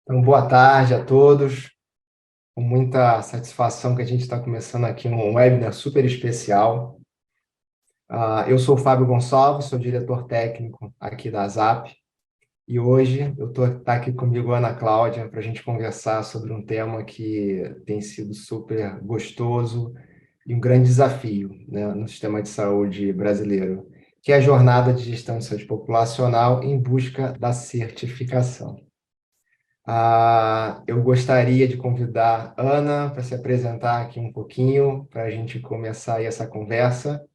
Então, boa tarde a todos. Com muita satisfação que a gente está começando aqui um webinar super especial. Eu sou o Fábio Gonçalves, sou diretor técnico aqui da ZAP, e hoje tá aqui comigo a Ana Cláudia para a gente conversar sobre um tema que tem sido super gostoso e um grande desafio, né, no sistema de saúde brasileiro, que é a jornada de gestão de saúde populacional em busca da certificação. Eu gostaria de convidar Ana para se apresentar aqui um pouquinho, para a gente começar aí essa conversa.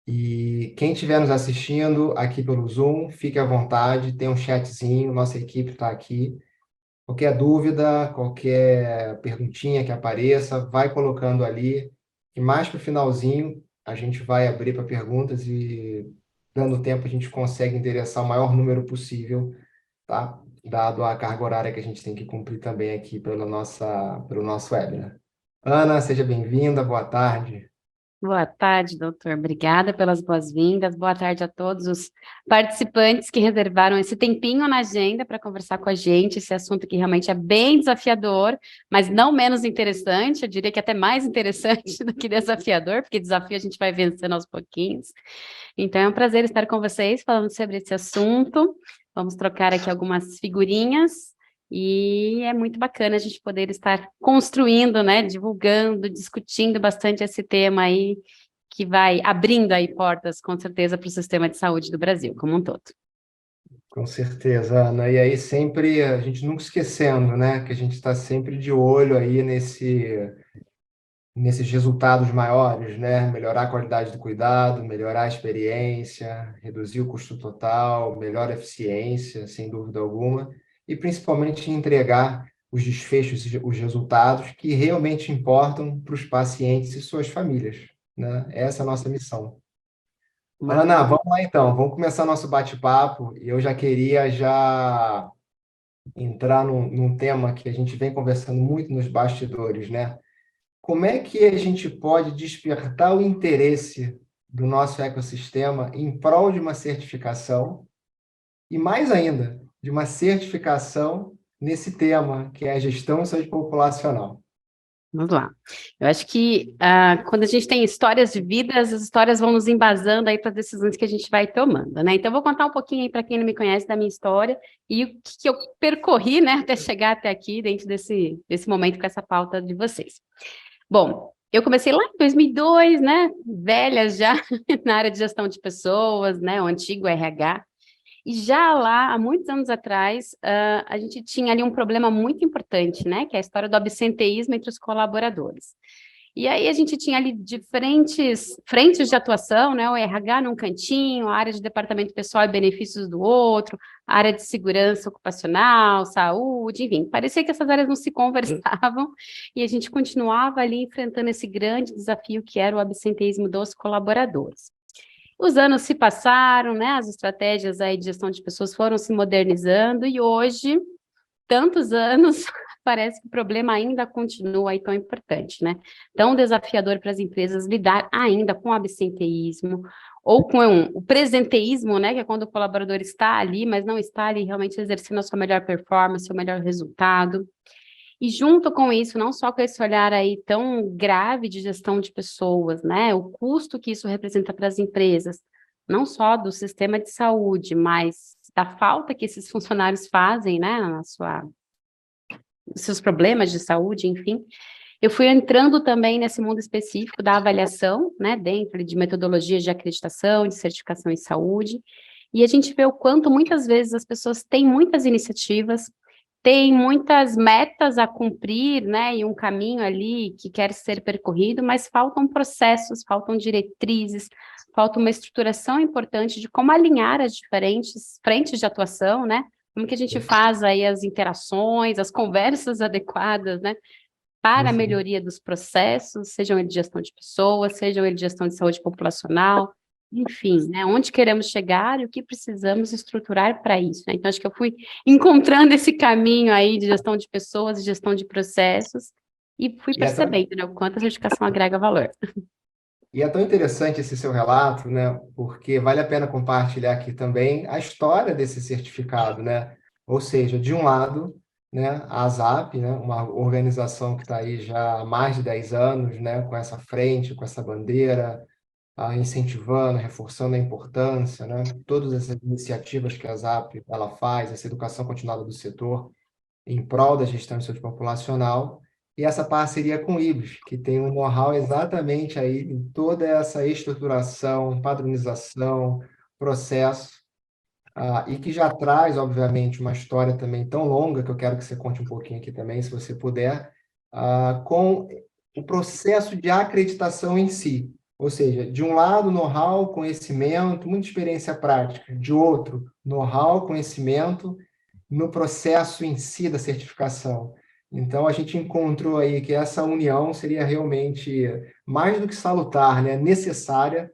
E quem estiver nos assistindo aqui pelo Zoom, fique à vontade, tem um chatzinho, nossa equipe está aqui. Qualquer dúvida, qualquer perguntinha que apareça, vai colocando ali. E mais para o finalzinho, a gente vai abrir para perguntas e, dando tempo, a gente consegue endereçar o maior número possível, tá? Dado a carga horária que a gente tem que cumprir também aqui pelo nosso webinar. Ana, seja bem-vinda, boa tarde. Boa tarde, doutor. Obrigada pelas boas-vindas. Boa tarde a todos os participantes que reservaram esse tempinho na agenda para conversar com a gente, esse assunto que realmente é bem desafiador, mas não menos interessante, eu diria que até mais interessante do que desafiador, porque desafio a gente vai vencendo aos pouquinhos. Então é um prazer estar com vocês falando sobre esse assunto. Vamos trocar aqui algumas figurinhas. E é muito bacana a gente poder estar construindo, né, divulgando, discutindo bastante esse tema aí, que vai abrindo aí portas, com certeza, para o sistema de saúde do Brasil como um todo. Com certeza, Ana. E aí sempre, a gente nunca esquecendo, né, que a gente está sempre de olho aí nesses resultados maiores, né? Melhorar a qualidade do cuidado, melhorar a experiência, reduzir o custo total, melhor eficiência, sem dúvida alguma, e principalmente entregar os desfechos, os resultados que realmente importam para os pacientes e suas famílias, né? Essa é a nossa missão. Ana, vamos lá então, vamos começar nosso bate-papo. E eu já queria entrar num tema que a gente vem conversando muito nos bastidores, né? Como é que a gente pode despertar o interesse do nosso ecossistema em prol de uma certificação e, mais ainda, de uma certificação nesse tema, que é a gestão de saúde populacional? Vamos lá. Eu acho que quando a gente tem histórias de vidas, as histórias vão nos embasando aí para as decisões que a gente vai tomando, né? Então, eu vou contar um pouquinho aí para quem não me conhece da minha história e o que eu percorri, né, até chegar até aqui, dentro desse momento com essa pauta de vocês. Bom, eu comecei lá em 2002, né, velha já, na área de gestão de pessoas, né, o antigo RH. E já lá, há muitos anos atrás, a gente tinha ali um problema muito importante, né? Que é a história do absenteísmo entre os colaboradores. E aí a gente tinha ali diferentes frentes de atuação, né? O RH num cantinho, a área de departamento pessoal e benefícios do outro, a área de segurança ocupacional, saúde, enfim. Parecia que essas áreas não se conversavam e a gente continuava ali enfrentando esse grande desafio que era o absenteísmo dos colaboradores. Os anos se passaram, né? As estratégias aí de gestão de pessoas foram se modernizando e hoje, tantos anos, parece que o problema ainda continua aí tão importante, né? Tão desafiador para as empresas lidar ainda com o absenteísmo ou com o presenteísmo, né? Que é quando o colaborador está ali, mas não está ali realmente exercendo a sua melhor performance, o melhor resultado. E junto com isso, não só com esse olhar aí tão grave de gestão de pessoas, né? O custo que isso representa para as empresas, não só do sistema de saúde, mas da falta que esses funcionários fazem, né? Os seus problemas de saúde, enfim. Eu fui entrando também nesse mundo específico da avaliação, né? Dentro de metodologias de acreditação, de certificação em saúde. E a gente vê o quanto muitas vezes as pessoas têm muitas iniciativas, tem muitas metas a cumprir, né, e um caminho ali que quer ser percorrido, mas faltam processos, faltam diretrizes, falta uma estruturação importante de como alinhar as diferentes frentes de atuação, né, como que a gente faz aí as interações, as conversas adequadas, né, para a Sim. melhoria dos processos, sejam eles de gestão de pessoas, sejam eles de gestão de saúde populacional, enfim, né, onde queremos chegar e o que precisamos estruturar para isso, né? Então, acho que eu fui encontrando esse caminho aí de gestão de pessoas e gestão de processos e fui E é tão, percebendo, né, o quanto a certificação agrega valor. e é tão interessante esse seu relato, né? Porque vale a pena compartilhar aqui também a história desse certificado, né? Ou seja, de um lado, né, a ASAP, né, uma organização que está aí já há mais de 10 anos, né, com essa frente, com essa bandeira, incentivando, reforçando a importância, né, todas essas iniciativas que a ASAP ela faz, essa educação continuada do setor, em prol da gestão de saúde populacional, e essa parceria com o IBS, que tem um know-how exatamente aí em toda essa estruturação, padronização, processo, e que já traz, obviamente, uma história também tão longa, que eu quero que você conte um pouquinho aqui também, se você puder, com o processo de acreditação em si. Ou seja, de um lado, know-how, conhecimento, muita experiência prática. De outro, know-how, conhecimento no processo em si da certificação. Então, a gente encontrou aí que essa união seria realmente mais do que salutar, né? Necessária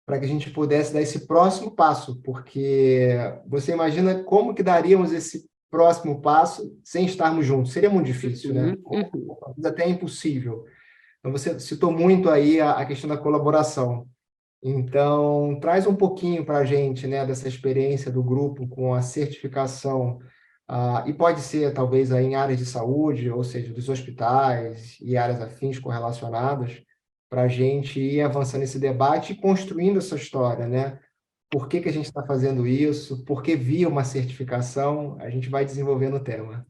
para que a gente pudesse dar esse próximo passo, porque você imagina como que daríamos esse próximo passo sem estarmos juntos? Seria muito difícil, né? Talvez até impossível. Então, você citou muito aí a questão da colaboração. Então, traz um pouquinho para a gente, né, dessa experiência do grupo com a certificação, e pode ser, talvez, aí em áreas de saúde, ou seja, dos hospitais e áreas afins correlacionadas, para a gente ir avançando esse debate e construindo essa história, né? Por que que a gente está fazendo isso? Por que via uma certificação? A gente vai desenvolvendo o tema.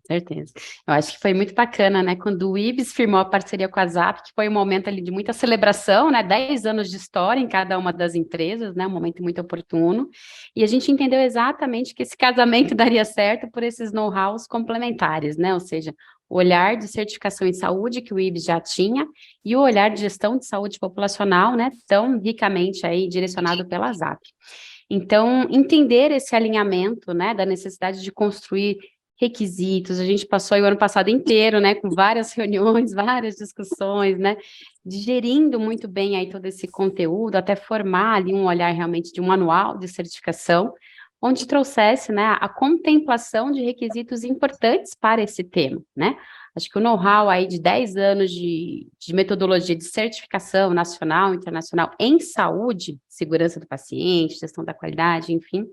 Certeza. Eu acho que foi muito bacana, né? Quando o IBS firmou a parceria com a ZAP, que foi um momento ali de muita celebração, né? 10 anos de história em cada uma das empresas, né? Um momento muito oportuno. E a gente entendeu exatamente que esse casamento daria certo por esses know-hows complementares, né? Ou seja, o olhar de certificação em saúde que o IBS já tinha e o olhar de gestão de saúde populacional, né? Tão ricamente aí direcionado pela ZAP. Então, entender esse alinhamento, né? Da necessidade de construir requisitos, a gente passou o ano passado inteiro, né, com várias reuniões, várias discussões, né, digerindo muito bem aí todo esse conteúdo, até formar ali um olhar realmente de um manual de certificação, onde trouxesse, né, a contemplação de requisitos importantes para esse tema, né. Acho que o know-how aí de 10 anos de metodologia de certificação nacional, internacional em saúde, segurança do paciente, gestão da qualidade, enfim,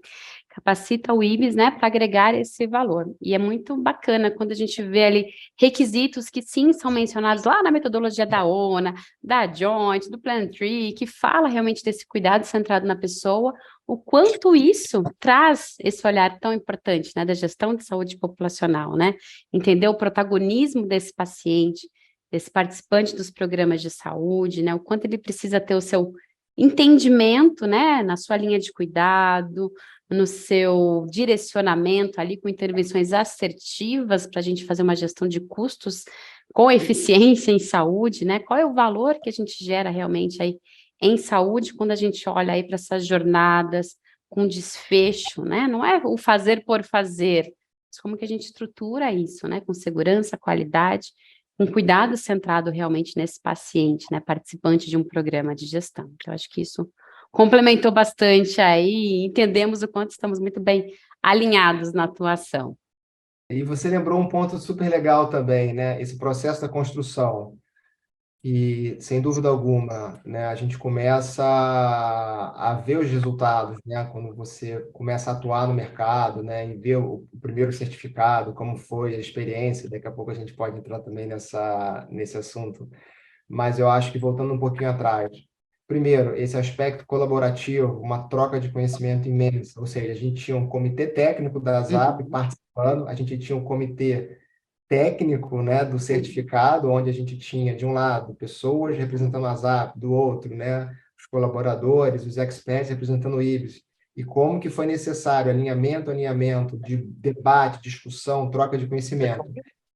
capacita o IBS, né, para agregar esse valor. E é muito bacana quando a gente vê ali requisitos que sim são mencionados lá na metodologia da ONA, da Joint, do Plan Tree, que fala realmente desse cuidado centrado na pessoa, o quanto isso traz esse olhar tão importante, né, da gestão de saúde populacional, né? Entender o protagonismo desse paciente, desse participante dos programas de saúde, né? O quanto ele precisa ter o seu entendimento, né, na sua linha de cuidado, no seu direcionamento ali com intervenções assertivas para a gente fazer uma gestão de custos com eficiência em saúde, né? Qual é o valor que a gente gera realmente aí em saúde quando a gente olha aí para essas jornadas com desfecho, né? Não é o fazer por fazer, mas como que a gente estrutura isso, né? Com segurança, qualidade, com cuidado centrado realmente nesse paciente, né? Participante de um programa de gestão. Então, eu acho que isso complementou bastante aí, entendemos o quanto estamos muito bem alinhados na atuação. E você lembrou um ponto super legal também, né? Esse processo da construção. E, sem dúvida alguma, né, a gente começa a ver os resultados, né, quando você começa a atuar no mercado, né, e ver o primeiro certificado, como foi a experiência. Daqui a pouco a gente pode entrar também nesse assunto. Mas eu acho que voltando um pouquinho atrás, primeiro, esse aspecto colaborativo, uma troca de conhecimento imensa, ou seja, a gente tinha um comitê técnico da ZAP Uhum. participando, a gente tinha um comitê técnico, né, do certificado, onde a gente tinha, de um lado, pessoas representando a ZAP, do outro, né, os colaboradores, os experts representando o IBS, e como que foi necessário alinhamento de debate, discussão, troca de conhecimento.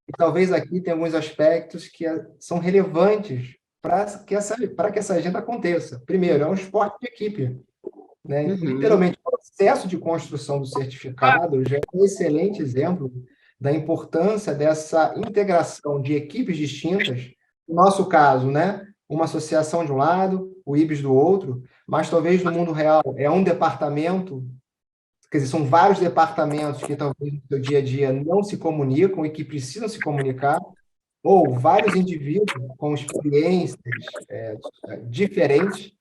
E talvez aqui tenha alguns aspectos que são relevantes para que essa agenda aconteça. Primeiro, é um esporte de equipe, né? Uhum. Literalmente, o processo de construção do certificado já é um excelente exemplo da importância dessa integração de equipes distintas. No nosso caso, né? Uma associação de um lado, o IBS do outro, mas talvez no mundo real é um departamento, quer dizer, são vários departamentos que talvez no seu dia a dia não se comunicam e que precisam se comunicar, ou vários indivíduos com experiências diferentes.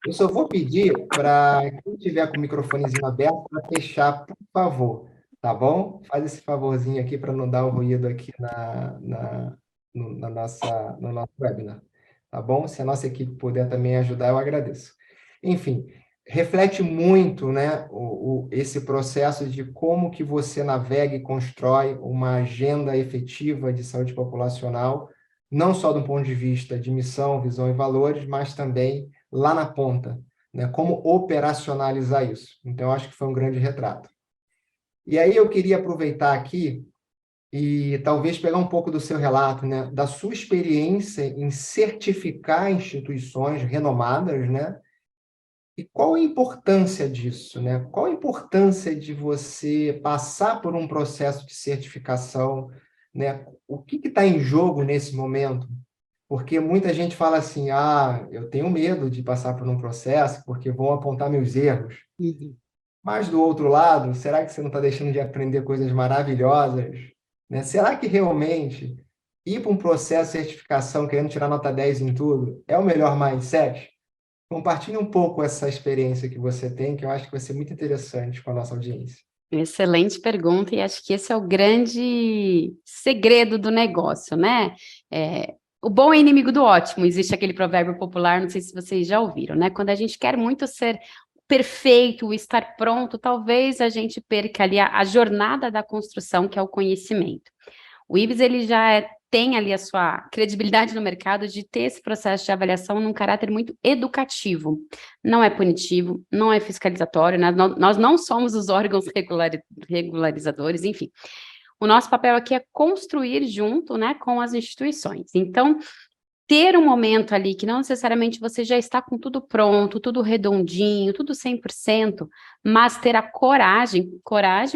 Eu só vou pedir para quem tiver com o microfonezinho aberto para fechar, por favor, Tá bom? Faz esse favorzinho aqui para não dar o ruído aqui no nosso webinar. Tá bom? Se a nossa equipe puder também ajudar, eu agradeço. Enfim, reflete muito, né, esse processo de como que você navega e constrói uma agenda efetiva de saúde populacional, não só do ponto de vista de missão, visão e valores, mas também lá na ponta, né? Como operacionalizar isso. Então, eu acho que foi um grande retrato. E aí eu queria aproveitar aqui e talvez pegar um pouco do seu relato, né, da sua experiência em certificar instituições renomadas, né? E qual a importância disso, né? Qual a importância de você passar por um processo de certificação, né? O que está em jogo nesse momento? Porque muita gente fala assim, eu tenho medo de passar por um processo porque vão apontar meus erros. Uhum. Mas, do outro lado, será que você não está deixando de aprender coisas maravilhosas? Né? Será que realmente ir para um processo de certificação querendo tirar nota 10 em tudo é o melhor mindset? Compartilhe um pouco essa experiência que você tem, que eu acho que vai ser muito interessante com a nossa audiência. Excelente pergunta, e acho que esse é o grande segredo do negócio, né? O bom é inimigo do ótimo, existe aquele provérbio popular, não sei se vocês já ouviram, né? Quando a gente quer muito ser perfeito, estar pronto, talvez a gente perca ali a jornada da construção, que é o conhecimento. O IBS, ele tem ali a sua credibilidade no mercado de ter esse processo de avaliação num caráter muito educativo. Não é punitivo, não é fiscalizatório, né? Nós não somos os órgãos regularizadores, enfim. O nosso papel aqui é construir junto, né, com as instituições. Então, ter um momento ali que não necessariamente você já está com tudo pronto, tudo redondinho, tudo 100%, mas ter a coragem,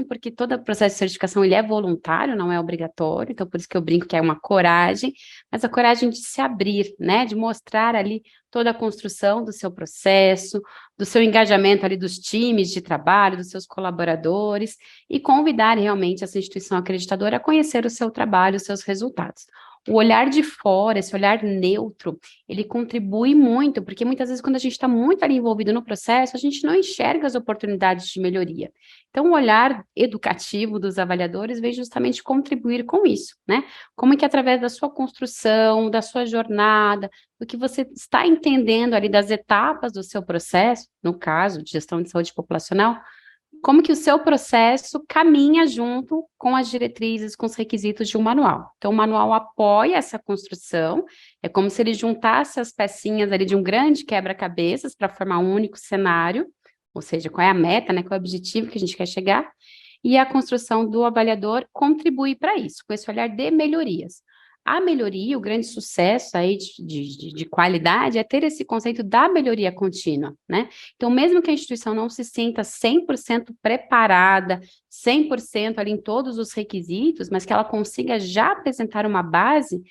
porque todo o processo de certificação ele é voluntário, não é obrigatório, então por isso que eu brinco que é uma coragem, mas a coragem de se abrir, né, de mostrar ali toda a construção do seu processo, do seu engajamento ali dos times de trabalho, dos seus colaboradores, e convidar realmente essa instituição acreditadora a conhecer o seu trabalho, os seus resultados. O olhar de fora, esse olhar neutro, ele contribui muito, porque muitas vezes quando a gente está muito ali envolvido no processo, a gente não enxerga as oportunidades de melhoria. Então, o olhar educativo dos avaliadores vem justamente contribuir com isso, né? Como é que através da sua construção, da sua jornada, do que você está entendendo ali das etapas do seu processo, no caso de gestão de saúde populacional, como que o seu processo caminha junto com as diretrizes, com os requisitos de um manual. Então, o manual apoia essa construção, é como se ele juntasse as pecinhas ali de um grande quebra-cabeças para formar um único cenário, ou seja, qual é a meta, né, qual é o objetivo que a gente quer chegar, e a construção do avaliador contribui para isso, com esse olhar de melhorias. A melhoria, o grande sucesso aí de qualidade é ter esse conceito da melhoria contínua, né? Então, mesmo que a instituição não se sinta 100% preparada, 100% ali em todos os requisitos, mas que ela consiga já apresentar uma base,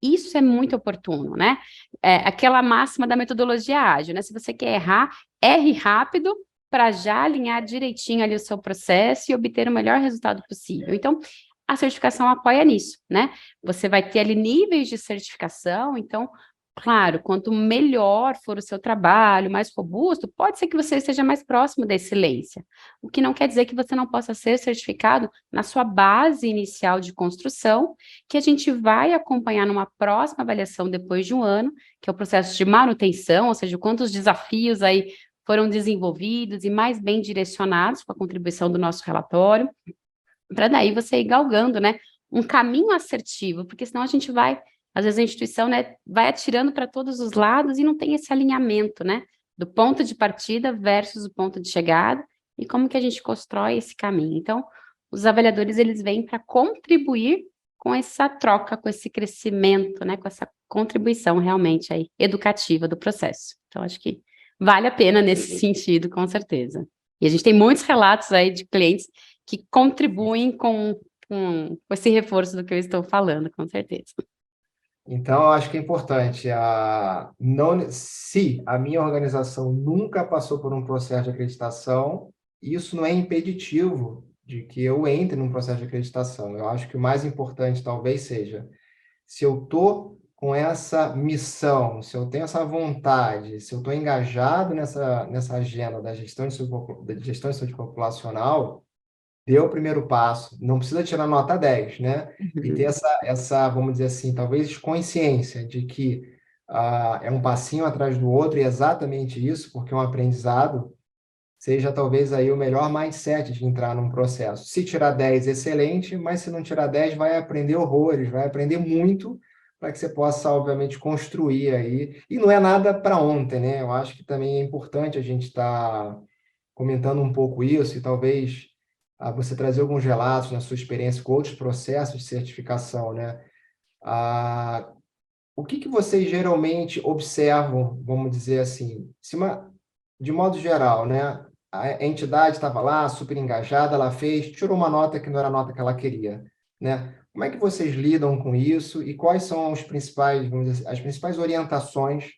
isso é muito oportuno, né? Aquela máxima da metodologia ágil, né? Se você quer errar, erre rápido para já alinhar direitinho ali o seu processo e obter o melhor resultado possível. Então, a certificação apoia nisso, né? Você vai ter ali níveis de certificação, então, claro, quanto melhor for o seu trabalho, mais robusto, pode ser que você esteja mais próximo da excelência. O que não quer dizer que você não possa ser certificado na sua base inicial de construção, que a gente vai acompanhar numa próxima avaliação depois de um ano, que é o processo de manutenção, ou seja, quantos desafios aí foram desenvolvidos e mais bem direcionados com a contribuição do nosso relatório, para daí você ir galgando, né, um caminho assertivo, porque senão a gente vai, às vezes a instituição, né, vai atirando para todos os lados e não tem esse alinhamento, né, do ponto de partida versus o ponto de chegada, e como que a gente constrói esse caminho. Então, os avaliadores, eles vêm para contribuir com essa troca, com esse crescimento, né, com essa contribuição realmente aí, educativa do processo. Então, acho que vale a pena nesse sentido, com certeza. E a gente tem muitos relatos aí de clientes que contribuem com esse reforço do que eu estou falando, com certeza. Então, eu acho que é importante, se a minha organização nunca passou por um processo de acreditação, isso não é impeditivo de que eu entre num processo de acreditação. Eu acho que o mais importante talvez seja, se eu estou com essa missão, se eu tenho essa vontade, se eu estou engajado nessa agenda da gestão de saúde populacional, deu o primeiro passo, não precisa tirar nota 10, né? E ter Uhum. vamos dizer assim, talvez consciência de que é um passinho atrás do outro, e é exatamente isso, porque é um aprendizado, seja talvez aí o melhor mindset de entrar num processo. Se tirar 10, excelente, mas se não tirar 10, vai aprender horrores, vai aprender muito para que você possa, obviamente, construir aí. E não é nada para ontem, né? Eu acho que também é importante a gente estar comentando um pouco isso e talvez você trazer alguns relatos na sua experiência com outros processos de certificação, né? Ah, o que que vocês geralmente observam, vamos dizer assim, de modo geral, né? A entidade estava lá, super engajada, ela fez, tirou uma nota que não era a nota que ela queria, né? Como é que vocês lidam com isso e quais são os principais, vamos dizer, as principais orientações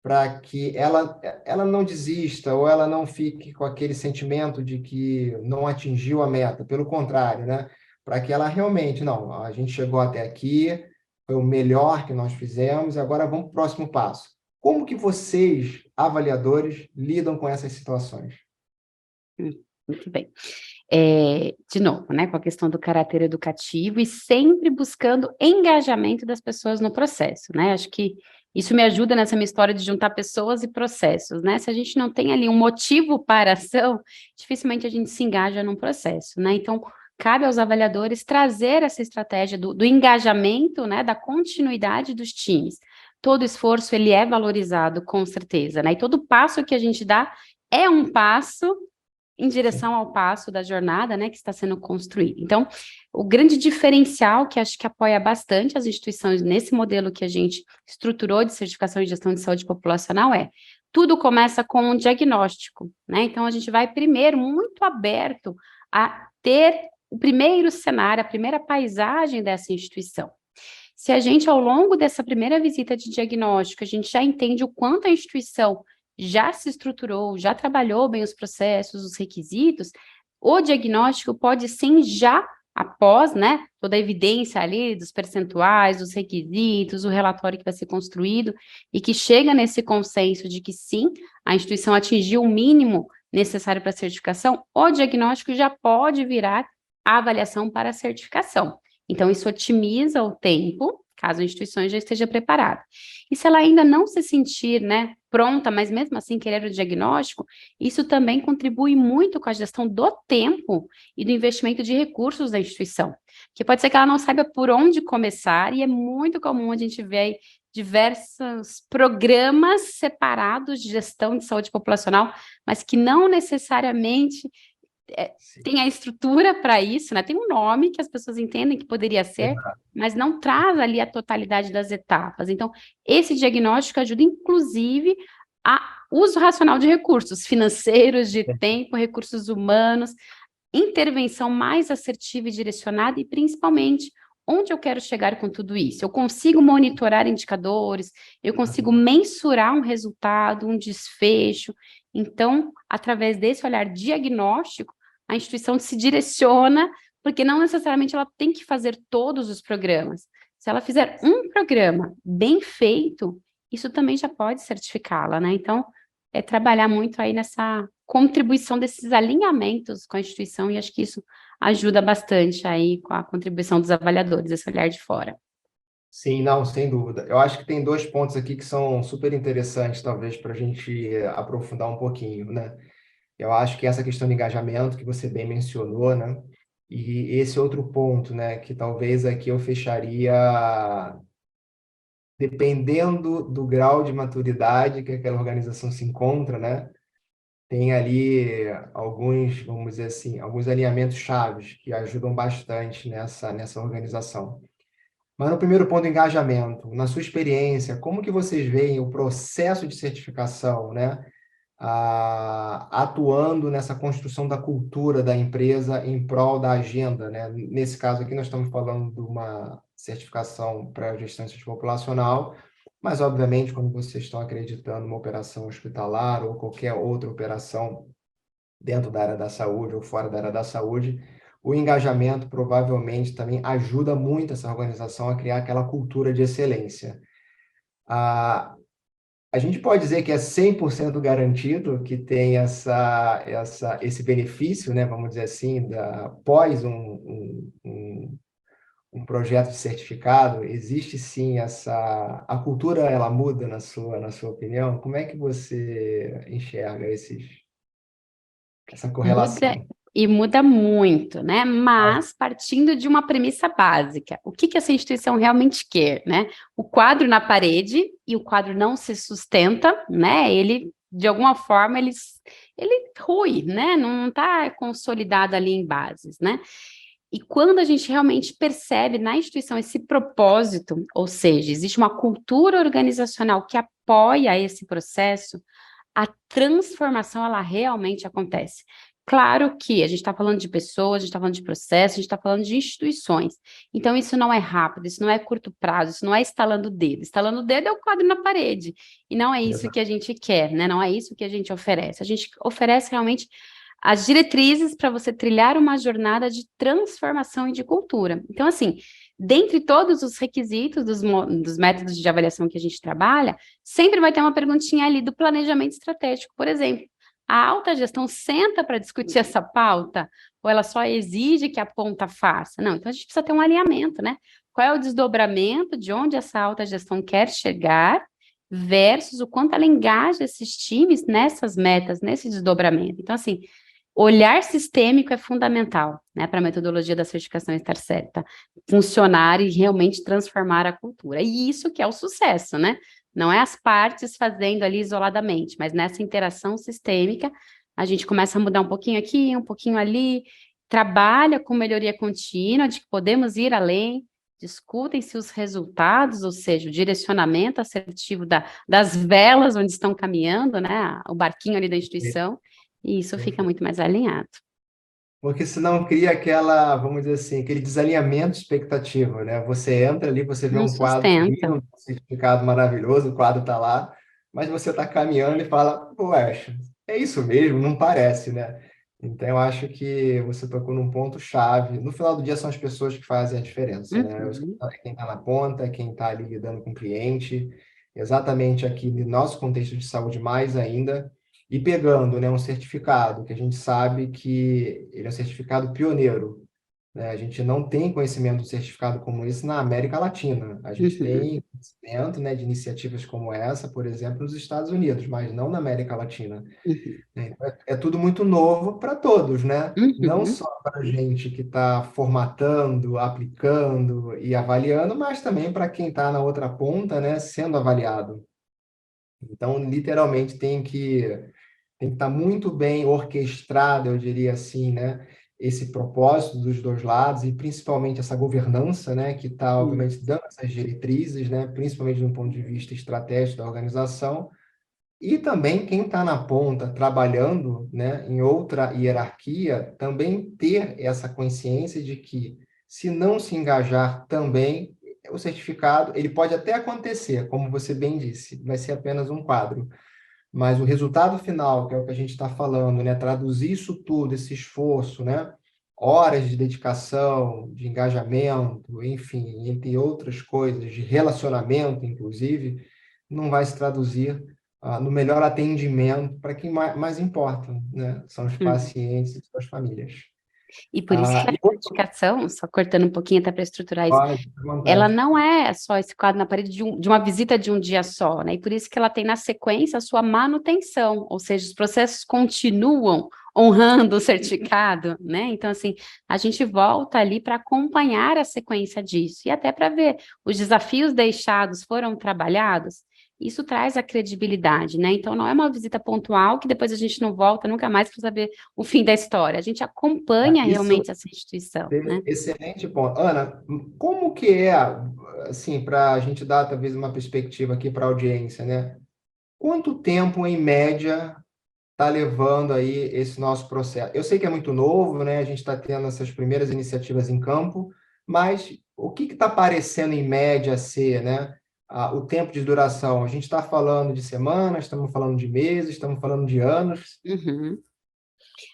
para que ela não desista ou ela não fique com aquele sentimento de que não atingiu a meta, pelo contrário, né? Para que ela realmente, não, a gente chegou até aqui, foi o melhor que nós fizemos, e agora vamos para o próximo passo. Como que vocês, avaliadores, lidam com essas situações? Muito bem. De novo, né, com a questão do caráter educativo e sempre buscando engajamento das pessoas no processo, né? Acho que isso me ajuda nessa minha história de juntar pessoas e processos, né? Se a gente não tem ali um motivo para a ação, dificilmente a gente se engaja num processo, né? Então, cabe aos avaliadores trazer essa estratégia do engajamento, né, da continuidade dos times. Todo esforço, ele é valorizado, com certeza, né? E todo passo que a gente dá é um passo em Sim, direção ao passo da jornada, né, que está sendo construído. Então, o grande diferencial que acho que apoia bastante as instituições nesse modelo que a gente estruturou de certificação e gestão de saúde populacional é tudo começa com um diagnóstico, né? Então, a gente vai primeiro muito aberto a ter o primeiro cenário, a primeira paisagem dessa instituição. Se a gente, ao longo dessa primeira visita de diagnóstico, a gente já entende o quanto a instituição já se estruturou, já trabalhou bem os processos, os requisitos, o diagnóstico pode sim já após, né, toda a evidência ali dos percentuais, dos requisitos, o relatório que vai ser construído e que chega nesse consenso de que sim, a instituição atingiu o mínimo necessário para a certificação, o diagnóstico já pode virar a avaliação para a certificação. Então, isso otimiza o tempo, caso a instituição já esteja preparada. E se ela ainda não se sentir, né, pronta, mas mesmo assim querer o diagnóstico, isso também contribui muito com a gestão do tempo e do investimento de recursos da instituição. Que pode ser que ela não saiba por onde começar, e é muito comum a gente ver aí diversos programas separados de gestão de saúde populacional, mas que não necessariamente sim. tem a estrutura para isso, né? Tem um nome que as pessoas entendem que poderia ser, Exato. mas não traz ali a totalidade das etapas. Então, esse diagnóstico ajuda, inclusive, a uso racional de recursos financeiros, de tempo, recursos humanos, intervenção mais assertiva e direcionada, e principalmente onde eu quero chegar com tudo isso. Eu consigo monitorar indicadores, eu consigo mensurar um resultado, um desfecho. Então, através desse olhar diagnóstico, a instituição se direciona, porque não necessariamente ela tem que fazer todos os programas. Se ela fizer um programa bem feito, isso também já pode certificá-la, né? Então, é trabalhar muito aí nessa contribuição desses alinhamentos com a instituição, e acho que isso ajuda bastante aí com a contribuição dos avaliadores, esse olhar de fora. Sim, não, sem dúvida. Eu acho que tem dois pontos aqui que são super interessantes, talvez, para a gente aprofundar um pouquinho, né? Eu acho que essa questão de engajamento que você bem mencionou, né? E esse outro ponto, né, que talvez aqui eu fecharia, dependendo do grau de maturidade que aquela organização se encontra, né? Tem ali alguns, vamos dizer assim, alguns alinhamentos chaves que ajudam bastante nessa organização. Mas no primeiro ponto, engajamento. Na sua experiência, como que vocês veem o processo de certificação, né? Atuando nessa construção da cultura da empresa em prol da agenda, né? Nesse caso aqui, nós estamos falando de uma certificação para gestão de saúde populacional, mas, obviamente, quando vocês estão acreditando numa operação hospitalar ou qualquer outra operação dentro da área da saúde ou fora da área da saúde, o engajamento provavelmente também ajuda muito essa organização a criar aquela cultura de excelência. Ah, A gente pode dizer que é 100% garantido que tem esse benefício, né, vamos dizer assim, após um projeto de certificado, existe sim a cultura ela muda na sua opinião? Como é que você enxerga essa Muda correlação? e muda muito, né? Mas partindo de uma premissa básica, o que que essa instituição realmente quer, né? O quadro na parede e o quadro não se sustenta, né? Ele de alguma forma ele rui, né? Não está consolidado ali em bases, né? E quando a gente realmente percebe na instituição esse propósito, ou seja, existe uma cultura organizacional que apoia esse processo, a transformação ela realmente acontece. Claro que a gente está falando de pessoas, a gente está falando de processos, a gente está falando de instituições. Então, isso não é rápido, isso não é curto prazo, isso não é estalando o dedo. Estalando o dedo é o quadro na parede. E não é isso que a gente quer, né? Não é isso que a gente oferece. A gente oferece realmente as diretrizes para você trilhar uma jornada de transformação e de cultura. Então, assim, dentre todos os requisitos dos métodos de avaliação que a gente trabalha, sempre vai ter uma perguntinha ali do planejamento estratégico, por exemplo. A alta gestão senta para discutir essa pauta, ou ela só exige que a ponta faça? Não, então a gente precisa ter um alinhamento, né? Qual é o desdobramento de onde essa alta gestão quer chegar versus o quanto ela engaja esses times nessas metas, nesse desdobramento. Então, assim, olhar sistêmico é fundamental, né, para a metodologia da certificação estar certa, funcionar e realmente transformar a cultura. E isso que é o sucesso, né? Não é as partes fazendo ali isoladamente, mas nessa interação sistêmica, a gente começa a mudar um pouquinho aqui, um pouquinho ali, trabalha com melhoria contínua, de que podemos ir além, discutem-se os resultados, ou seja, o direcionamento assertivo das velas onde estão caminhando, né, o barquinho ali da instituição, e isso fica muito mais alinhado. Porque senão cria aquela, vamos dizer assim, aquele desalinhamento de expectativa, né? Você entra ali, você vê Não um quadro sustenta. lindo, um certificado maravilhoso, o quadro está lá, mas você está caminhando e fala, poxa, é isso mesmo? Não parece, né? Então, eu acho que você tocou num ponto chave. No final do dia, são as pessoas que fazem a diferença, né? Uhum, É quem está na ponta, é quem está ali lidando com o cliente. Exatamente aqui no nosso contexto de saúde, mais ainda e pegando, né, um certificado que a gente sabe que ele é um certificado pioneiro, né? A gente não tem conhecimento de certificado como esse na América Latina. A gente uhum, tem conhecimento, né, de iniciativas como essa, por exemplo, nos Estados Unidos, mas não na América Latina. uhum, Né? Então, é tudo muito novo para todos, né? Não uhum, só para a gente que está formatando, aplicando e avaliando, mas também para quem está na outra ponta, né, sendo avaliado. Então, literalmente, tem que estar muito bem orquestrado, eu diria assim, né? Esse propósito dos dois lados e principalmente essa governança, né? Que está, uhum, obviamente, dando essas diretrizes, né? Principalmente do ponto de vista estratégico da organização e também quem está na ponta trabalhando, né? Em outra hierarquia, também ter essa consciência de que se não se engajar também o certificado, ele pode até acontecer, como você bem disse, vai ser apenas um quadro, mas o resultado final, que é o que a gente está falando, né? Traduzir isso tudo, esse esforço, né? Horas de dedicação, de engajamento, enfim, entre outras coisas, de relacionamento, inclusive, não vai se traduzir no melhor atendimento para quem mais importa, né? São os uhum. pacientes e suas famílias. E por isso que a E outro, certificação, só cortando um pouquinho até para estruturar isso, pode, à ela vontade. não é só esse quadro na parede de uma visita de um dia só, né? E por isso que ela tem na sequência a sua manutenção, ou seja, os processos continuam honrando o certificado, né? Então, assim, a gente volta ali para acompanhar a sequência disso e até para ver os desafios deixados foram trabalhados. Isso traz a credibilidade, né? Então, não é uma visita pontual que depois a gente não volta nunca mais para saber o fim da história. A gente acompanha Isso realmente essa instituição, né? Excelente ponto. Ana, como que é, assim, para a gente dar talvez uma perspectiva aqui para a audiência, né? Quanto tempo, em média, está levando aí esse nosso processo? Eu sei que é muito novo, né? A gente está tendo essas primeiras iniciativas em campo, mas o que está parecendo, em média, ser, né? O tempo de duração? A gente está falando de semanas, estamos falando de meses, estamos falando de anos? Uhum.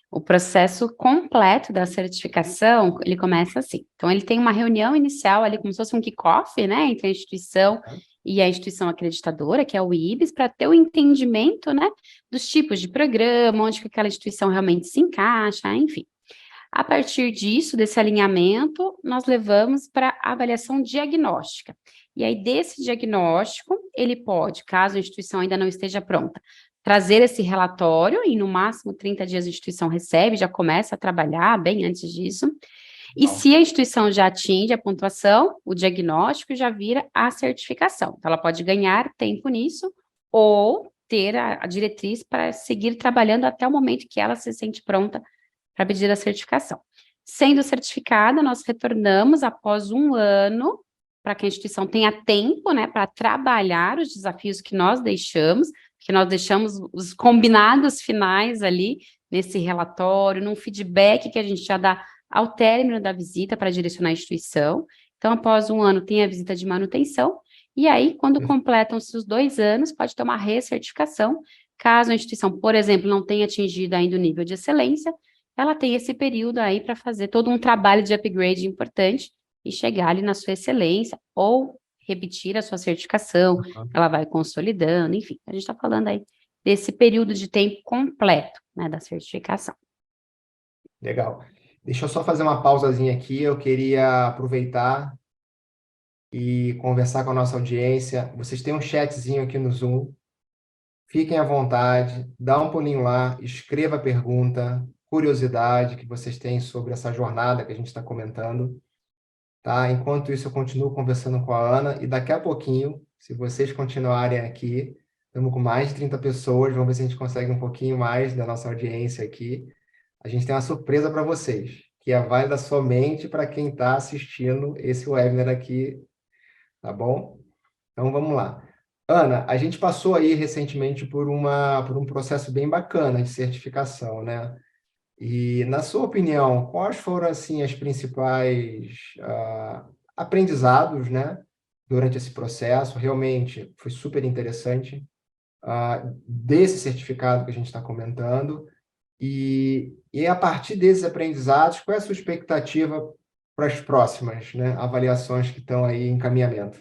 O processo completo da certificação, ele começa assim. Então, ele tem uma reunião inicial ali, como se fosse um kick-off, né, entre a instituição e a instituição acreditadora, que é o IBS, para ter o entendimento, né, dos tipos de programa, onde que aquela instituição realmente se encaixa, enfim. A partir disso, desse alinhamento, nós levamos para a avaliação diagnóstica. E aí, desse diagnóstico, ele pode, caso a instituição ainda não esteja pronta, trazer esse relatório, e no máximo 30 dias a instituição recebe, já começa a trabalhar bem antes disso. E se a instituição já atinge a pontuação, o diagnóstico já vira a certificação. Então, ela pode ganhar tempo nisso, ou ter a diretriz para seguir trabalhando até o momento que ela se sente pronta para pedir a certificação. Sendo certificada, nós retornamos após 1 ano, para que a instituição tenha tempo, né, para trabalhar os desafios que nós deixamos os combinados finais ali, nesse relatório, num feedback que a gente já dá ao término da visita para direcionar a instituição. Então, após 1 ano, tem a visita de manutenção, e aí, quando completam-se os 2 anos, pode ter uma recertificação, caso a instituição, por exemplo, não tenha atingido ainda o nível de excelência, ela tem esse período aí para fazer todo um trabalho de upgrade importante e chegar ali na sua excelência, ou repetir a sua certificação, ela vai consolidando, enfim. A gente está falando aí desse período de tempo completo, né, da certificação. Legal. Deixa eu só fazer uma pausazinha aqui. Eu queria aproveitar e conversar com a nossa audiência. Vocês têm um chatzinho aqui no Zoom. Fiquem à vontade, dá um pulinho lá, escreva a pergunta, curiosidade que vocês têm sobre essa jornada que a gente está comentando. Tá? Enquanto isso, eu continuo conversando com a Ana, e daqui a pouquinho, se vocês continuarem aqui, estamos com mais de 30 pessoas, vamos ver se a gente consegue um pouquinho mais da nossa audiência aqui. A gente tem uma surpresa para vocês, que é válida somente para quem está assistindo esse webinar aqui, tá bom? Então, vamos lá. Ana, a gente passou aí recentemente por um processo bem bacana de certificação, né? E, na sua opinião, quais foram, assim, as principais aprendizados, né, durante esse processo? Realmente foi super interessante, desse certificado que a gente está comentando. E a partir desses aprendizados, qual é a sua expectativa para as próximas, né, avaliações que estão aí em encaminhamento?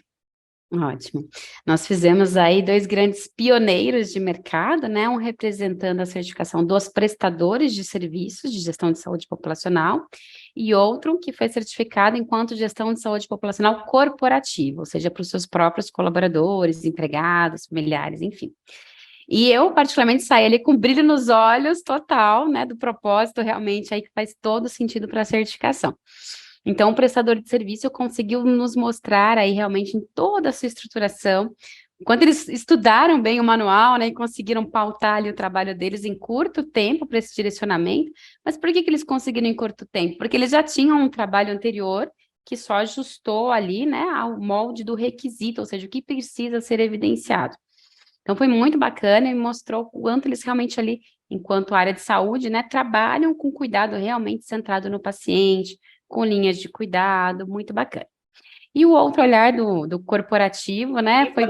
Ótimo. Nós fizemos aí 2 grandes pioneiros de mercado, né? Um representando a certificação dos prestadores de serviços de gestão de saúde populacional e outro que foi certificado enquanto gestão de saúde populacional corporativa, ou seja, para os seus próprios colaboradores, empregados, familiares, enfim. E eu, particularmente, saí ali com brilho nos olhos total, né? Do propósito realmente aí que faz todo sentido para a certificação. Então, o prestador de serviço conseguiu nos mostrar aí realmente em toda a sua estruturação, enquanto eles estudaram bem o manual, né, e conseguiram pautar ali o trabalho deles em curto tempo para esse direcionamento. Mas por que eles conseguiram em curto tempo? Porque eles já tinham um trabalho anterior que só ajustou ali, né, ao molde do requisito, ou seja, o que precisa ser evidenciado. Então, foi muito bacana e mostrou o quanto eles realmente ali, enquanto área de saúde, né, trabalham com cuidado realmente centrado no paciente, com linhas de cuidado, muito bacana. E o outro olhar do corporativo, né, foi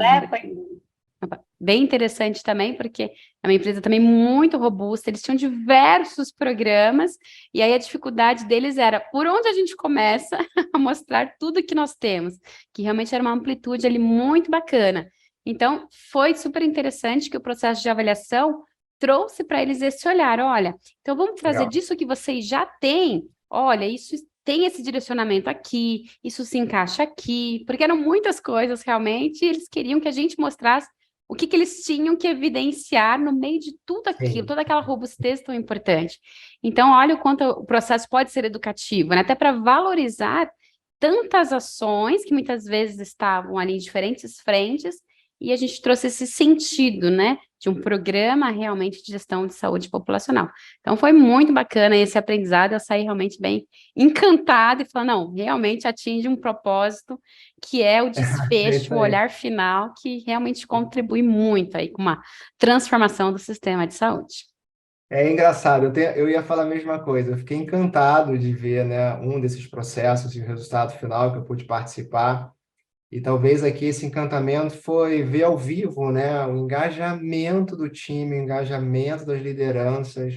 bem interessante também, porque é uma empresa também muito robusta, eles tinham diversos programas, e aí a dificuldade deles era por onde a gente começa a mostrar tudo que nós temos, que realmente era uma amplitude ali muito bacana. Então, foi super interessante que o processo de avaliação trouxe para eles esse olhar, olha, então vamos trazer Legal. disso que vocês já têm, olha, isso tem esse direcionamento aqui, isso se encaixa aqui, porque eram muitas coisas realmente, e eles queriam que a gente mostrasse o que eles tinham que evidenciar no meio de tudo aquilo, Sim. toda aquela robustez tão importante. Então, olha o quanto o processo pode ser educativo, né? Até para valorizar tantas ações que muitas vezes estavam ali em diferentes frentes, e a gente trouxe esse sentido, né, de um programa realmente de gestão de saúde populacional. Então, foi muito bacana esse aprendizado, eu saí realmente bem encantada e falei, não, realmente atinge um propósito que é o É desfecho, isso o aí. olhar final, que realmente contribui muito aí com uma transformação do sistema de saúde. É engraçado, eu ia falar a mesma coisa. Eu fiquei encantado de ver, né, um desses processos e o resultado final que eu pude participar. E talvez aqui esse encantamento foi ver ao vivo, né, o engajamento do time, o engajamento das lideranças,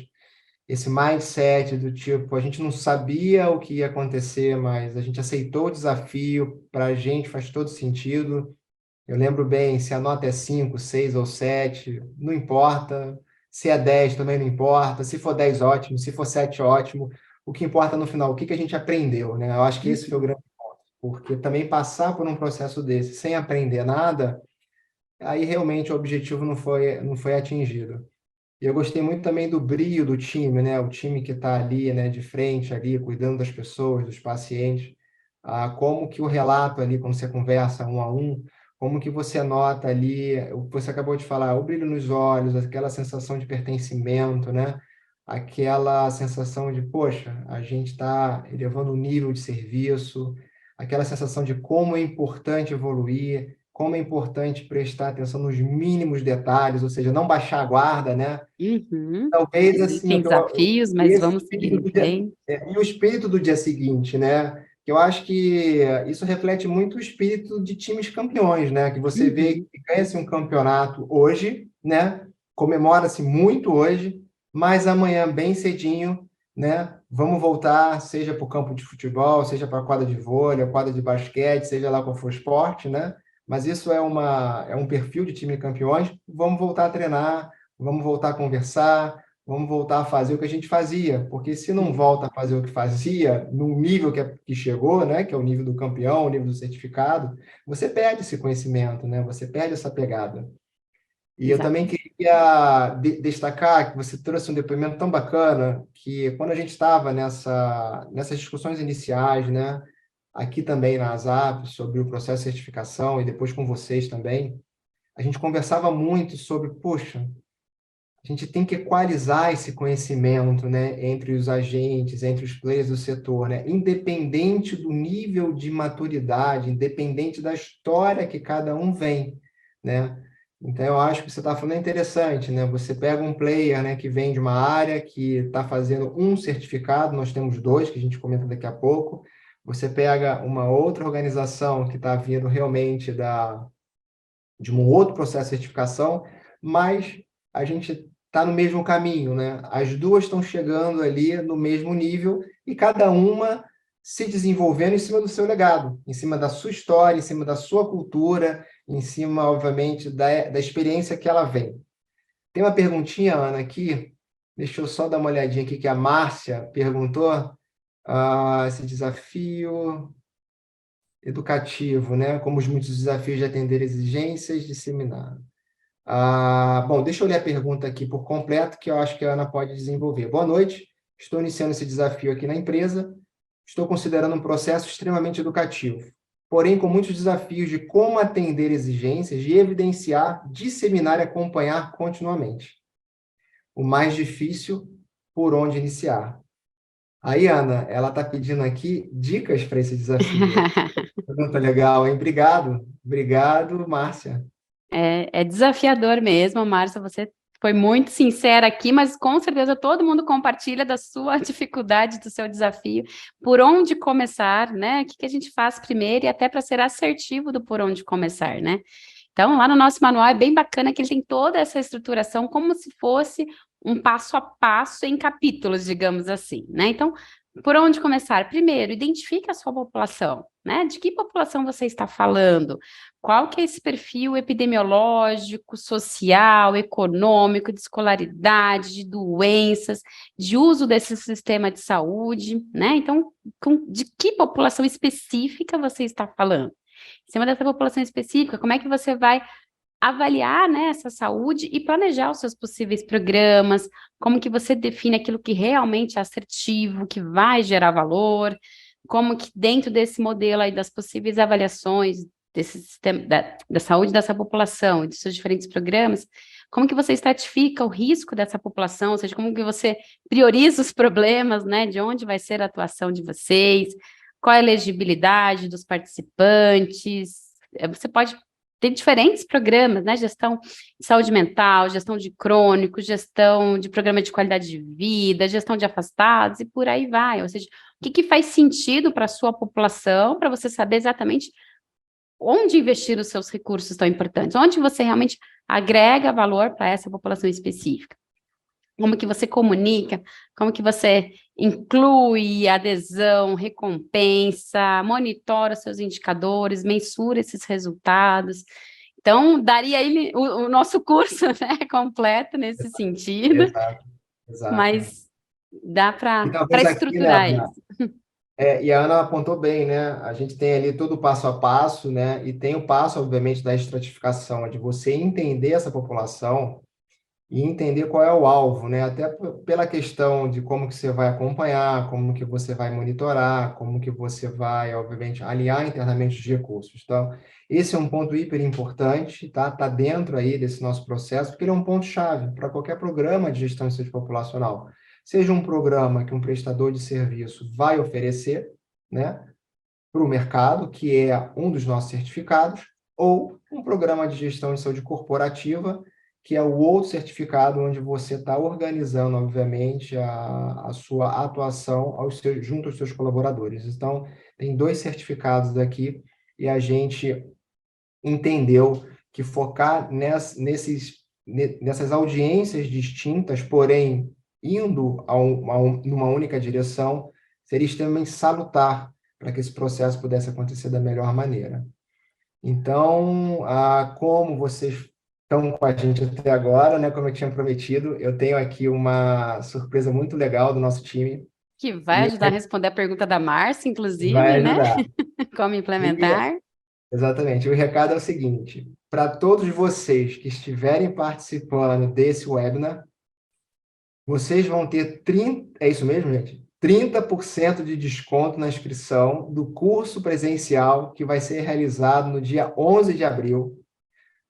esse mindset do tipo, a gente não sabia o que ia acontecer, mas a gente aceitou o desafio, para a gente faz todo sentido. Eu lembro bem, se a nota é 5, 6 ou 7, não importa. Se é 10 também não importa. Se for 10 ótimo. Se for 7 ótimo. O que importa no final, o que que a gente aprendeu, né? Eu acho que esse foi o grande ponto. Porque também passar por um processo desse sem aprender nada, aí realmente o objetivo não foi atingido. E eu gostei muito também do brio do time, né? O time que está ali, né, de frente ali, cuidando das pessoas, dos pacientes. Como que o relato ali, quando você conversa um a um, como que você nota ali, o que você acabou de falar, o brilho nos olhos, aquela sensação de pertencimento, né? Aquela sensação de, poxa, a gente está elevando o nível de serviço, aquela sensação de como é importante evoluir, como é importante prestar atenção nos mínimos detalhes, ou seja, não baixar a guarda, né? Uhum. Talvez assim, Existem desafios, mas esse vamos seguir espírito em do dia, frente. e o espírito do dia seguinte, né? Que eu acho que isso reflete muito o espírito de times campeões, né? Que você vê Uhum. que ganha-se um campeonato hoje, né? Comemora-se muito hoje, mas amanhã bem cedinho, né? Vamos voltar, seja para o campo de futebol, seja para a quadra de vôlei, a quadra de basquete, seja lá qual for o esporte, né? Mas isso é um perfil de time campeões. Vamos voltar a treinar, vamos voltar a conversar, vamos voltar a fazer o que a gente fazia, porque se não volta a fazer o que fazia, no nível que chegou, né, que é o nível do campeão, o nível do certificado, você perde esse conhecimento, né, você perde essa pegada. E eu também Exato. queria destacar que você trouxe um depoimento tão bacana, que quando a gente estava nessas discussões iniciais, né, aqui também na ASAP, sobre o processo de certificação, e depois com vocês também, a gente conversava muito sobre, poxa, a gente tem que equalizar esse conhecimento, né, entre os agentes, entre os players do setor, né, independente do nível de maturidade, independente da história que cada um vem, né? Então, eu acho que você está falando é interessante, né? Você pega um player, né, que vem de uma área que está fazendo um certificado, nós temos dois, que a gente comenta daqui a pouco. Você pega uma outra organização que está vindo realmente de um outro processo de certificação, mas a gente está no mesmo caminho, né? As duas estão chegando ali no mesmo nível e cada uma se desenvolvendo em cima do seu legado, em cima da sua história, em cima da sua cultura, em cima, obviamente, da experiência que ela vem. Tem uma perguntinha, Ana, aqui, deixa eu só dar uma olhadinha aqui, que a Márcia perguntou, esse desafio educativo, né? Como os muitos desafios de atender exigências, disseminar. Bom, deixa eu ler a pergunta aqui por completo, que eu acho que a Ana pode desenvolver. Boa noite, estou iniciando esse desafio aqui na empresa. Estou considerando um processo extremamente educativo, porém com muitos desafios de como atender exigências, de evidenciar, disseminar e acompanhar continuamente. O mais difícil, por onde iniciar. Aí, Ana, ela está pedindo aqui dicas para esse desafio. Pergunta legal, hein? Obrigado. Obrigado, Márcia. É desafiador mesmo, Márcia, você foi muito sincera aqui, mas com certeza todo mundo compartilha da sua dificuldade, do seu desafio, por onde começar, né? O que que a gente faz primeiro e até para ser assertivo do por onde começar, né? Então, lá no nosso manual é bem bacana que ele tem toda essa estruturação como se fosse um passo a passo em capítulos, digamos assim, né? Então, por onde começar? Primeiro, identifique a sua população, né? De que população você está falando? Qual que é esse perfil epidemiológico, social, econômico, de escolaridade, de doenças, de uso desse sistema de saúde, né? Então, de que população específica você está falando? Em cima dessa população específica, como é que você vai avaliar, né, essa saúde e planejar os seus possíveis programas, como que você define aquilo que realmente é assertivo, que vai gerar valor, como que dentro desse modelo aí das possíveis avaliações desse sistema da saúde dessa população e dos seus diferentes programas, como que você estratifica o risco dessa população, ou seja, como que você prioriza os problemas, né, de onde vai ser a atuação de vocês, qual a elegibilidade dos participantes, você pode ter diferentes programas, né? Gestão de saúde mental, gestão de crônicos, gestão de programa de qualidade de vida, gestão de afastados e por aí vai. Ou seja, o que que faz sentido para a sua população, para você saber exatamente onde investir os seus recursos tão importantes, onde você realmente agrega valor para essa população específica. Como que você comunica, como que você inclui adesão, recompensa, monitora os seus indicadores, mensura esses resultados. Então, daria aí o nosso curso, né, completo nesse sentido, Exato, exato. mas dá E para talvez aqui, né, estruturar isso. e a Ana apontou bem, né? A gente tem ali todo o passo a passo, né? E tem o passo, obviamente, da estratificação, de você entender essa população e entender qual é o alvo, né? Até pela questão de como que você vai acompanhar, como que você vai monitorar, como que você vai, obviamente, alinhar internamente os recursos. Então, esse é um ponto hiper importante, tá? Tá dentro aí desse nosso processo, porque ele é um ponto-chave para qualquer programa de gestão de saúde populacional. Seja um programa que um prestador de serviço vai oferecer, né, para o mercado, que é um dos nossos certificados, ou um programa de gestão de saúde corporativa, que é o outro certificado onde você está organizando, obviamente, a sua atuação junto aos seus colaboradores. Então, tem 2 certificados aqui e a gente entendeu que focar nessas audiências distintas, porém indo numa única direção, seria extremamente salutar para que esse processo pudesse acontecer da melhor maneira. Então, como vocês estão com a gente até agora, né, como eu tinha prometido, eu tenho aqui uma surpresa muito legal do nosso time, Que vai e ajudar a responder a pergunta da Márcia, vai inclusive, né? ajudar. Como E implementar. Exatamente. O recado é o seguinte: para todos vocês que estiverem participando desse webinar, vocês vão ter 30, é isso mesmo, gente? 30% de desconto na inscrição do curso presencial que vai ser realizado no dia 11 de abril,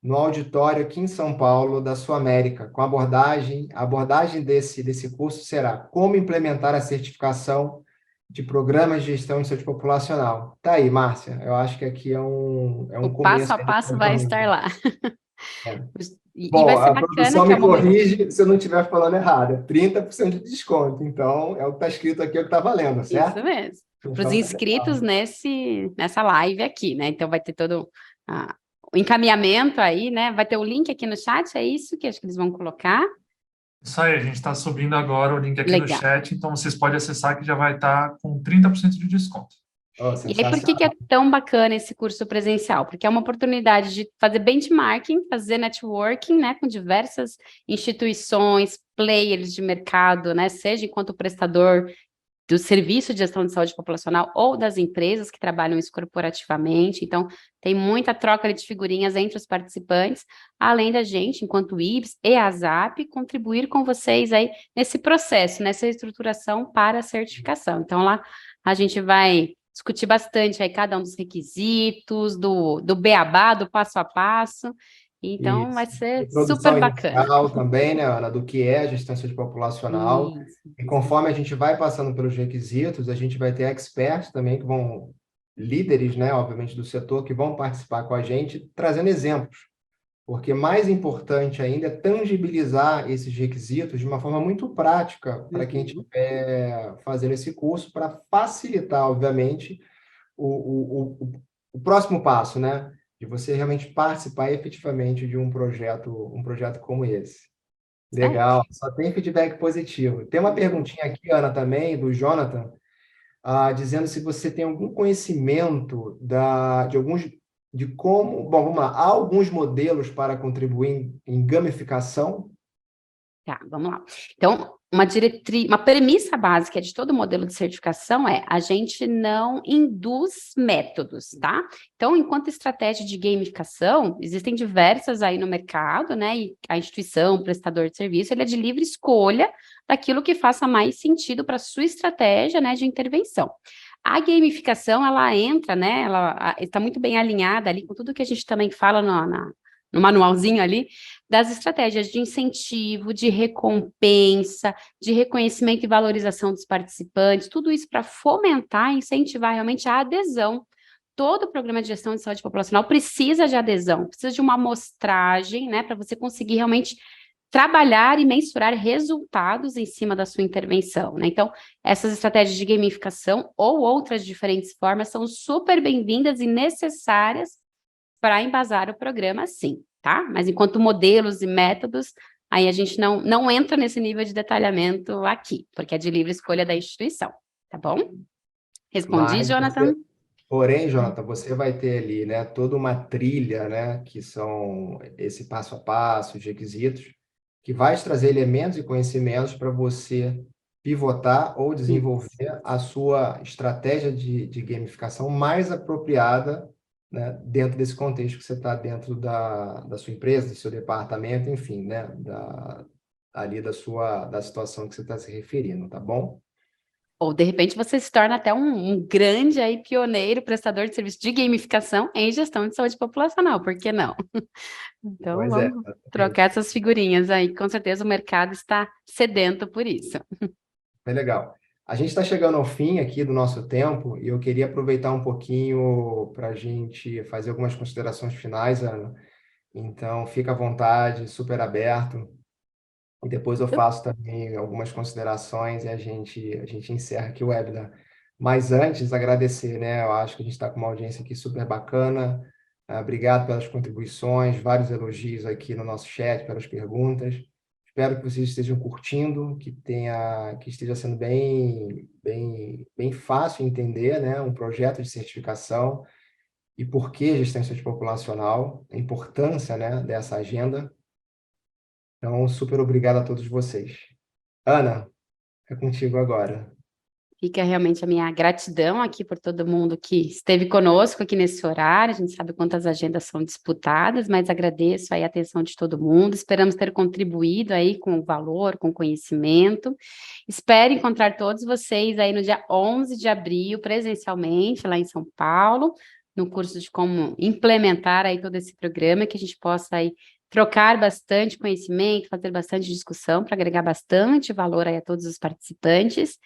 no auditório aqui em São Paulo, da Sul América, com a abordagem desse curso será como implementar a certificação de programas de gestão de saúde populacional. Tá aí, Márcia, eu acho que aqui é O um passo começo a aí do passo vai estar planejamento. lá. É. E vai Bom, ser a bacana, produção que é me o momento. corrige se eu não estiver falando errado, é 30% de desconto, então é o que está escrito aqui, é o que está valendo, Isso certo? mesmo. Para os Então, tá inscritos legal. nessa live aqui, né? Então vai ter todo o encaminhamento aí, né? Vai ter o link aqui no chat, é isso que acho que eles vão colocar. Isso aí, a gente está subindo agora o link aqui no Legal. chat, então vocês podem acessar que já vai estar com 30% de desconto. Oh, E aí, por que é sensacional. tão bacana esse curso presencial? Porque é uma oportunidade de fazer benchmarking, fazer networking, né, com diversas instituições, players de mercado, né, seja enquanto prestador do serviço de gestão de saúde populacional ou das empresas que trabalham isso corporativamente. Então, tem muita troca de figurinhas entre os participantes, além da gente, enquanto IBS e a ZAP, contribuir com vocês aí nesse processo, nessa estruturação para a certificação. Então, lá a gente vai discutir bastante aí cada um dos requisitos, do beabá, do passo a passo. Então, vai Isso. ser super Introdução bacana. inicial também, né, Ana, do que é a gestão de saúde populacional. Isso. E conforme a gente vai passando pelos requisitos, a gente vai ter experts também que vão, líderes, né, obviamente, do setor, que vão participar com a gente, trazendo exemplos. Porque mais importante ainda é tangibilizar esses requisitos de uma forma muito prática para quem Uhum. estiver fazendo esse curso, para facilitar, obviamente, o próximo passo, né? De você realmente participar efetivamente de um projeto como esse. Certo. Legal, só tem feedback positivo. Tem uma perguntinha aqui, Ana, também, do Jonathan, dizendo se você tem algum conhecimento de como. Bom, vamos lá. Há alguns modelos para contribuir em gamificação? Tá, vamos lá. Então, uma premissa básica de todo modelo de certificação é a gente não induz métodos, tá? Então, enquanto estratégia de gamificação, existem diversas aí no mercado, né? E a instituição, o prestador de serviço, ele é de livre escolha daquilo que faça mais sentido para a sua estratégia, né, de intervenção. A gamificação, ela entra, né? Ela está muito bem alinhada ali com tudo que a gente também fala no manualzinho ali, das estratégias de incentivo, de recompensa, de reconhecimento e valorização dos participantes, tudo isso para fomentar e incentivar realmente a adesão. Todo programa de gestão de saúde populacional precisa de adesão, precisa de uma amostragem, né, para você conseguir realmente trabalhar e mensurar resultados em cima da sua intervenção, né? Então, essas estratégias de gamificação ou outras diferentes formas são super bem-vindas e necessárias para embasar o programa, sim, tá? Mas enquanto modelos e métodos, aí a gente não entra nesse nível de detalhamento aqui, porque é de livre escolha da instituição, tá bom? Respondi, Mas Jonathan? Porém, Jonathan, você vai ter ali, né, toda uma trilha, né, que são esse passo a passo, os requisitos, que vai te trazer elementos e conhecimentos para você pivotar ou desenvolver a sua estratégia de gamificação mais apropriada, né, dentro desse contexto que você está dentro da sua empresa, do seu departamento, enfim, né, ali da situação que você está se referindo, tá bom? Ou, de repente, você se torna até um grande aí pioneiro, prestador de serviço de gamificação em gestão de saúde populacional, por que não? Então, Pois é, vamos trocar exatamente. essas figurinhas aí, com certeza o mercado está sedento por isso. É legal. A gente está chegando ao fim aqui do nosso tempo e eu queria aproveitar um pouquinho para a gente fazer algumas considerações finais, Ana. Então, fica à vontade, super aberto. E depois eu faço também algumas considerações e a gente encerra aqui o webinar. Mas antes, agradecer, né? Eu acho que a gente está com uma audiência aqui super bacana. Obrigado pelas contribuições, vários elogios aqui no nosso chat, pelas perguntas. Espero que vocês estejam curtindo, que esteja sendo bem fácil entender, né? Um projeto de certificação e por que gestão em saúde populacional, a importância, né, dessa agenda. Então, super obrigado a todos vocês. Ana, é contigo agora. Fica realmente a minha gratidão aqui por todo mundo que esteve conosco aqui nesse horário. A gente sabe quantas agendas são disputadas, mas agradeço aí a atenção de todo mundo. Esperamos ter contribuído aí com valor, com conhecimento. Espero encontrar todos vocês aí no dia 11 de abril, presencialmente, lá em São Paulo, no curso de como implementar aí todo esse programa, que a gente possa aí trocar bastante conhecimento, fazer bastante discussão para agregar bastante valor aí a todos os participantes.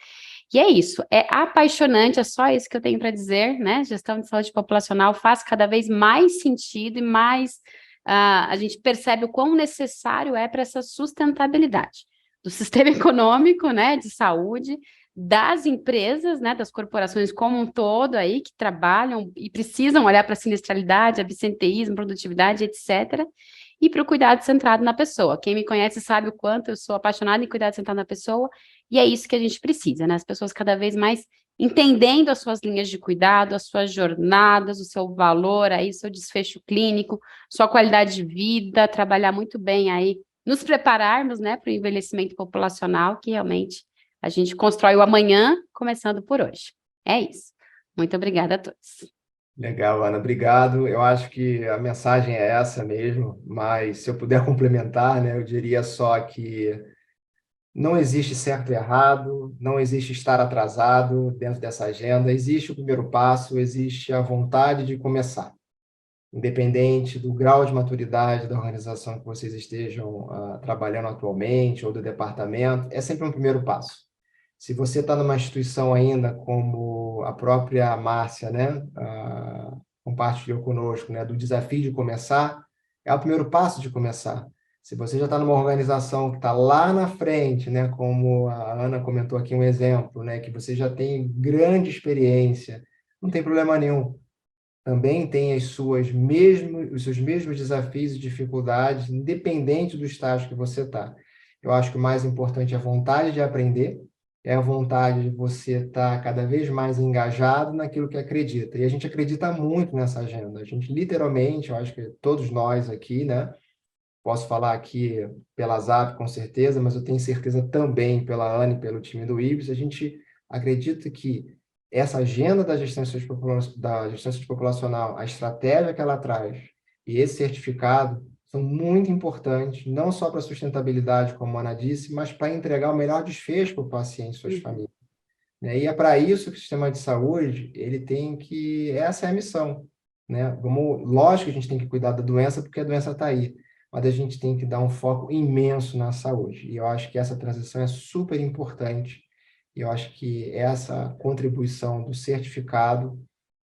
E é isso, é apaixonante, é só isso que eu tenho para dizer, né? Gestão de saúde populacional faz cada vez mais sentido e mais a gente percebe o quão necessário é para essa sustentabilidade do sistema econômico, né, de saúde, das empresas, né, das corporações como um todo aí, que trabalham e precisam olhar para a sinistralidade, absenteísmo, produtividade, etc., e para o cuidado centrado na pessoa. Quem me conhece sabe o quanto eu sou apaixonada em cuidado centrado na pessoa, e é isso que a gente precisa, né? As pessoas cada vez mais entendendo as suas linhas de cuidado, as suas jornadas, o seu valor aí, seu desfecho clínico, sua qualidade de vida, trabalhar muito bem aí, nos prepararmos, né, para o envelhecimento populacional, que realmente a gente constrói o amanhã, começando por hoje. É isso. Muito obrigada a todos. Legal, Ana, obrigado. Eu acho que a mensagem é essa mesmo, mas se eu puder complementar, né, eu diria só que não existe certo e errado, não existe estar atrasado dentro dessa agenda, existe o primeiro passo, existe a vontade de começar. Independente do grau de maturidade da organização que vocês estejam trabalhando atualmente ou do departamento, é sempre um primeiro passo. Se você está numa instituição ainda, como a própria Márcia, né, compartilhou conosco, né, do desafio de começar, é o primeiro passo de começar. Se você já está numa organização que está lá na frente, né, como a Ana comentou aqui um exemplo, né, que você já tem grande experiência, não tem problema nenhum. Também tem os seus mesmos desafios e dificuldades, independente do estágio que você está. Eu acho que o mais importante é a vontade de aprender, é a vontade de você estar cada vez mais engajado naquilo que acredita. E a gente acredita muito nessa agenda. A gente, literalmente, eu acho que todos nós aqui, né? Posso falar aqui pela ZAP, com certeza, mas eu tenho certeza também pela Anne e pelo time do IBS, a gente acredita que essa agenda da gestão populacional, a estratégia que ela traz e esse certificado são muito importantes, não só para a sustentabilidade, como a Ana disse, mas para entregar o melhor desfecho para o paciente e suas famílias, né? E é para isso que o sistema de saúde, ele tem que... Essa é a missão, né? Lógico que a gente tem que cuidar da doença, porque a doença está aí, mas a gente tem que dar um foco imenso na saúde. E eu acho que essa transição é super importante. E eu acho que essa contribuição do certificado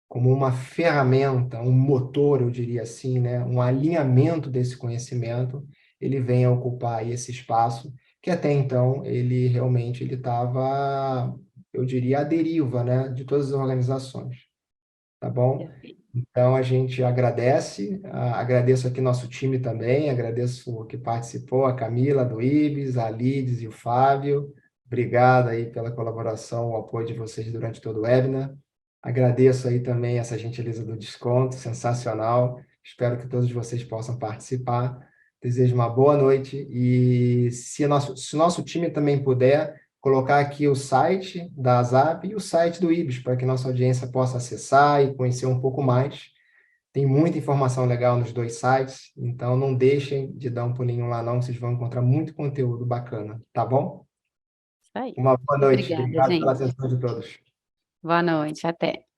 como uma ferramenta, um motor, eu diria assim, né? Um alinhamento desse conhecimento, ele vem a ocupar aí esse espaço que até então ele realmente ele estava, eu diria, à deriva, né? De todas as organizações, tá bom? Então, a gente agradece, agradeço aqui nosso time também, agradeço o que participou, a Camila do IBS, a Lides e o Fábio. Obrigado aí pela colaboração, o apoio de vocês durante todo o webinar. Agradeço aí também essa gentileza do desconto, sensacional. Espero que todos vocês possam participar. Desejo uma boa noite e se o nosso time também puder, colocar aqui o site da ZAP e o site do IBS, para que nossa audiência possa acessar e conhecer um pouco mais. Tem muita informação legal nos dois sites, então não deixem de dar um pulinho lá não, vocês vão encontrar muito conteúdo bacana, tá bom? Isso aí. Uma boa noite. Obrigada, Obrigado pela gente. atenção de todos. Boa noite, até.